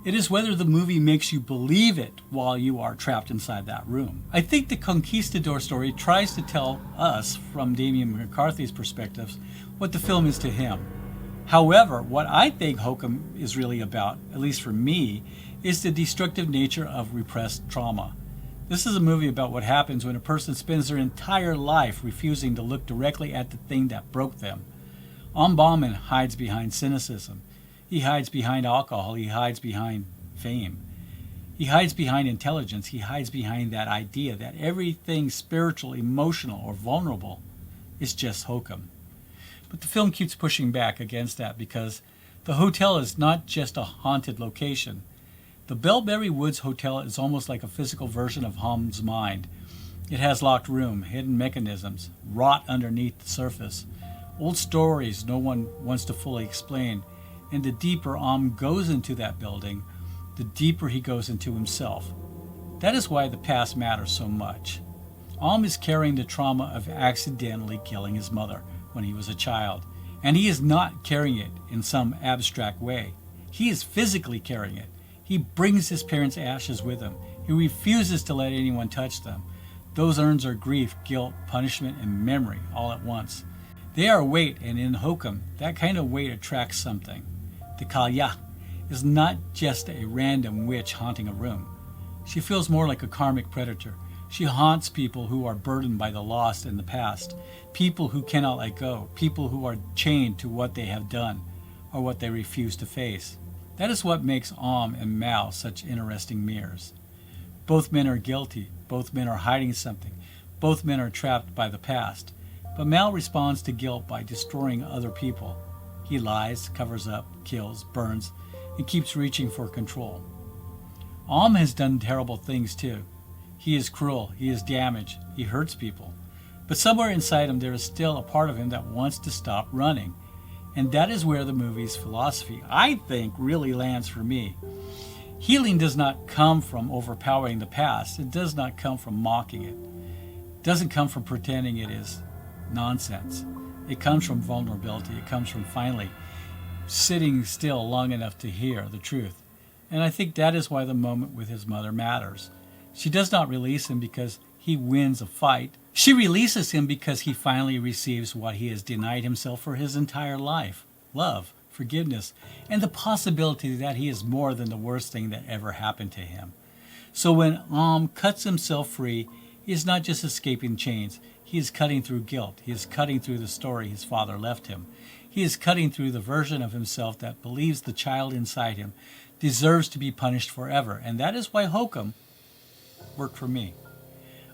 it is whether the movie makes you believe it while you are trapped inside that room. I think the Conquistador story tries to tell us, from Damian McCarthy's perspectives, what the film is to him. However, what I think Hokum is really about, at least for me, is the destructive nature of repressed trauma. This is a movie about what happens when a person spends their entire life refusing to look directly at the thing that broke them. Ohm Bauman hides behind cynicism. He hides behind alcohol. He hides behind fame. He hides behind intelligence. He hides behind that idea that everything spiritual, emotional, or vulnerable is just hokum. But the film keeps pushing back against that because the hotel is not just a haunted location. The Bilberry Woods Hotel is almost like a physical version of Ohm's mind. It has locked room, hidden mechanisms, rot underneath the surface, old stories no one wants to fully explain, And the deeper Ohm goes into that building, the deeper he goes into himself. That is why the past matters so much. Ohm is carrying the trauma of accidentally killing his mother when he was a child. And he is not carrying it in some abstract way. He is physically carrying it. He brings his parents' ashes with him. He refuses to let anyone touch them. Those urns are grief, guilt, punishment, and memory all at once. They are weight, and in Hokum, that kind of weight attracts something. The Cailleach is not just a random witch haunting a room. She feels more like a karmic predator. She haunts people who are burdened by the lost in the past, people who cannot let go, people who are chained to what they have done or what they refuse to face. That is what makes Ohm and Mao such interesting mirrors. Both men are guilty, both men are hiding something, both men are trapped by the past. But Mao responds to guilt by destroying other people. He lies, covers up, kills, burns, and keeps reaching for control. Ohm has done terrible things too. He is cruel, he is damaged, he hurts people. But somewhere inside him there is still a part of him that wants to stop running. And that is where the movie's philosophy, I think, really lands for me. Healing does not come from overpowering the past. It does not come from mocking it. It doesn't come from pretending it is nonsense. It comes from vulnerability. It comes from finally sitting still long enough to hear the truth. And I think that is why the moment with his mother matters. She does not release him because he wins a fight. She releases him because he finally receives what he has denied himself for his entire life: love, forgiveness, and the possibility that he is more than the worst thing that ever happened to him. So when Ohm cuts himself free, he is not just escaping chains. He is cutting through guilt. He is cutting through the story his father left him. He is cutting through the version of himself that believes the child inside him deserves to be punished forever. And that is why Hokum worked for me.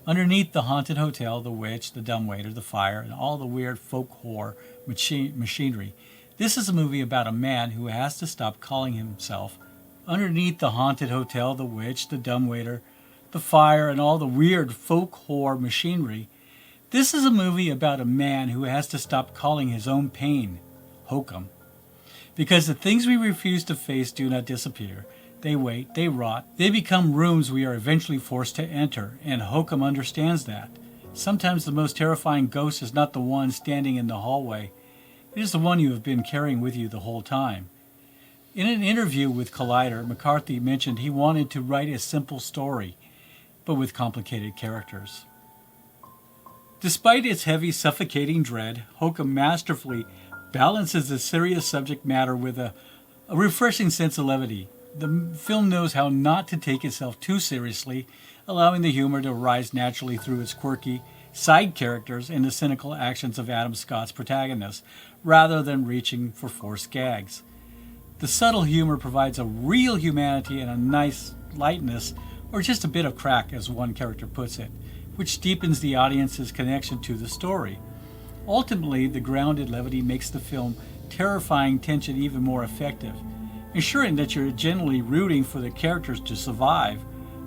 Underneath the haunted hotel, the witch, the dumbwaiter, the fire, and all the weird folk horror machinery, this is a movie about a man who has to stop calling himself. Underneath the haunted hotel, the witch, the dumbwaiter, the fire, and all the weird folk horror machinery, this is a movie about a man who has to stop calling his own pain Hokum. Because the things we refuse to face do not disappear. They wait, they rot, they become rooms we are eventually forced to enter, and Hokum understands that. Sometimes the most terrifying ghost is not the one standing in the hallway. It is the one you have been carrying with you the whole time. In an interview with Collider, McCarthy mentioned he wanted to write a simple story, but with complicated characters. Despite its heavy, suffocating dread, Hokum masterfully balances the serious subject matter with a refreshing sense of levity. The film knows how not to take itself too seriously, allowing the humor to arise naturally through its quirky side characters and the cynical actions of Adam Scott's protagonist, rather than reaching for forced gags. The subtle humor provides a real humanity and a nice lightness, or just a bit of crack, as one character puts it, which deepens the audience's connection to the story. Ultimately, the grounded levity makes the film terrifying tension even more effective, ensuring that you're genuinely rooting for the characters to survive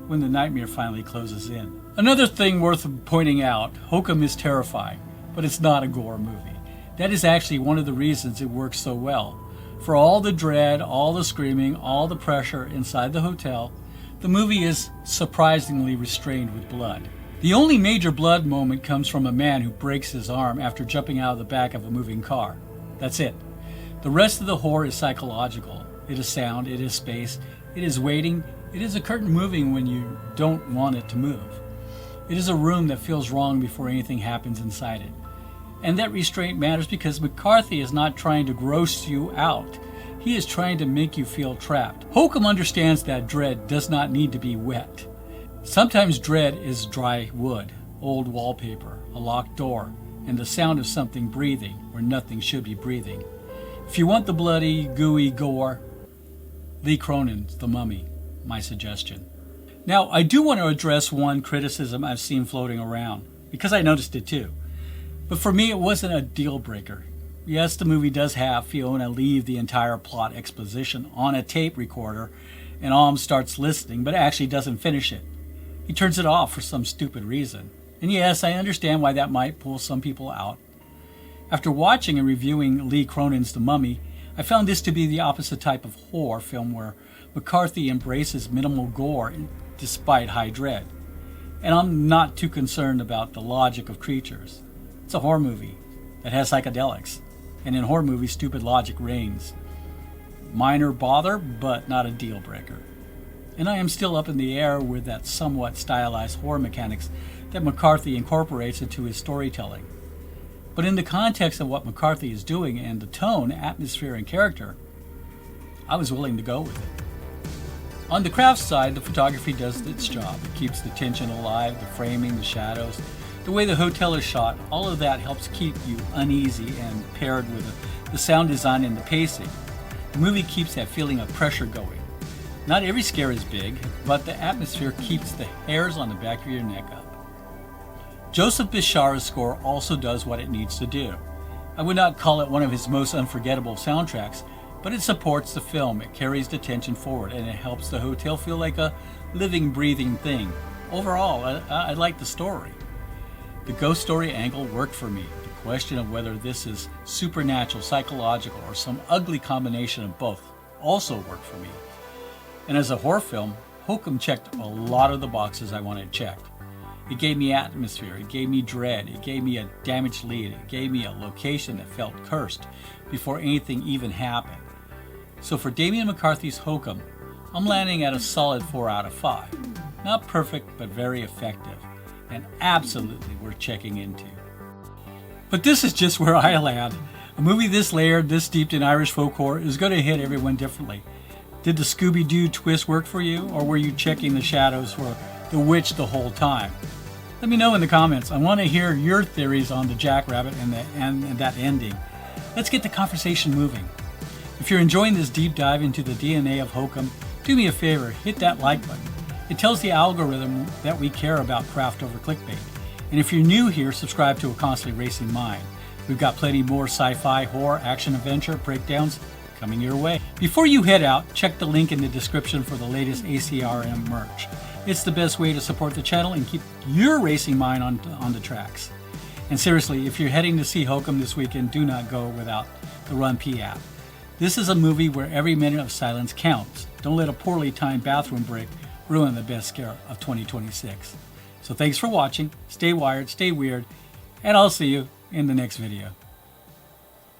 when the nightmare finally closes in. Another thing worth pointing out, Hokum is terrifying, but it's not a gore movie. That is actually one of the reasons it works so well. For all the dread, all the screaming, all the pressure inside the hotel, the movie is surprisingly restrained with blood. The only major blood moment comes from a man who breaks his arm after jumping out of the back of a moving car. That's it. The rest of the horror is psychological. It is sound, it is space, it is waiting, it is a curtain moving when you don't want it to move. It is a room that feels wrong before anything happens inside it. And that restraint matters because McCarthy is not trying to gross you out. He is trying to make you feel trapped. Hokum understands that dread does not need to be wet. Sometimes dread is dry wood, old wallpaper, a locked door, and the sound of something breathing where nothing should be breathing. If you want the bloody, gooey gore, Lee Cronin's The Mummy, my suggestion. Now, I do want to address one criticism I've seen floating around, because I noticed it too. But for me, it wasn't a deal breaker. Yes, the movie does have Fiona leave the entire plot exposition on a tape recorder, and Ohm starts listening, but actually doesn't finish it. He turns it off for some stupid reason. And yes, I understand why that might pull some people out. After watching and reviewing Lee Cronin's The Mummy, I found this to be the opposite type of horror film where McCarthy embraces minimal gore despite high dread. And I'm not too concerned about the logic of creatures. It's a horror movie that has psychedelics, and in horror movies, stupid logic reigns. Minor bother, but not a deal breaker. And I am still up in the air with that somewhat stylized horror mechanics that McCarthy incorporates into his storytelling. But in the context of what McCarthy is doing and the tone, atmosphere, and character, I was willing to go with it. On the craft side, the photography does its job. It keeps the tension alive, the framing, the shadows, the way the hotel is shot, all of that helps keep you uneasy, and paired with the sound design and the pacing, the movie keeps that feeling of pressure going. Not every scare is big, but the atmosphere keeps the hairs on the back of your neck up. Joseph Bishara's score also does what it needs to do. I would not call it one of his most unforgettable soundtracks, but it supports the film, it carries the tension forward, and it helps the hotel feel like a living, breathing thing. Overall, I like the story. The ghost story angle worked for me. The question of whether this is supernatural, psychological, or some ugly combination of both also worked for me. And as a horror film, Hokum checked a lot of the boxes I wanted checked. It gave me atmosphere, it gave me dread, it gave me a damaged lead, it gave me a location that felt cursed before anything even happened. So for Damian McCarthy's Hokum, I'm landing at a solid 4 out of 5. Not perfect, but very effective, and absolutely worth checking into. But this is just where I land. A movie this layered, this steeped in Irish folklore is going to hit everyone differently. Did the Scooby-Doo twist work for you, or were you checking the shadows for the witch the whole time? Let me know in the comments. I want to hear your theories on the jackrabbit and that ending. Let's get the conversation moving. If you're enjoying this deep dive into the DNA of Hokum, do me a favor, hit that like button. It tells the algorithm that we care about craft over clickbait. And if you're new here, subscribe to A Constantly Racing Mind. We've got plenty more sci-fi, horror, action, adventure, breakdowns coming your way. Before you head out, check the link in the description for the latest ACRM merch. It's the best way to support the channel and keep your racing mind on the tracks. And seriously, if you're heading to see Hokum this weekend, do not go without the Run P app. This is a movie where every minute of silence counts. Don't let a poorly timed bathroom break ruin the best scare of 2026. So thanks for watching, stay wired, stay weird, and I'll see you in the next video.